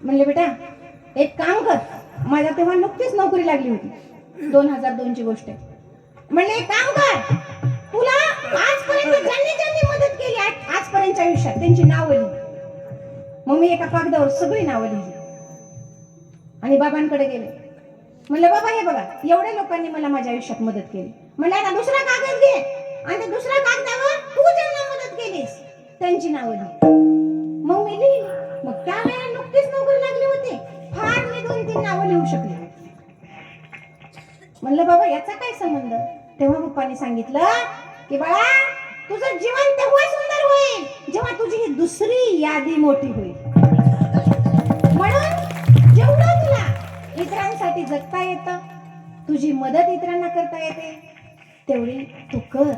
म्हणले बेटा एक काम कर, माझ्या तेव्हा नुकतीच नोकरी लागली होती, 2002 ची गोष्ट आहे. म्हणले एक काम कर, तुला आजपर्यंत ज्यांनी मदत केली आजपर्यंतच्या आयुष्यात त्यांची नावं लिही. मग मी एका कागदावर सगळी नावं लिहिली आणि बाबांकडे गेले. म्हणलं बाबा हे बघा, एवढ्या लोकांनी मला माझ्या आयुष्यात मदत केली. म्हणलं आता दुसरा कागद घे आणि त्या दुसऱ्या कागदावर तू ज्यांना मदत केलीस त्यांची नावं लिही. मग मी लिहिली. मग त्यावेळेला नुकतीच नोकरी लागली होती, फार मी 2-3 नावं लिहू शकले. म्हणलं बाबा याचा काय संबंध? तेव्हा पप्पांनी सांगितलं की बाळा तुझं जीवन तेव्हा सुंदर होईल जेव्हा तुझी ही दुसरी यादी मोठी होईल. म्हणून जेवढं तुला इतरांसाठी जगता येतं, तुझी मदत इतरांना करता येते, तेवढी तू कर.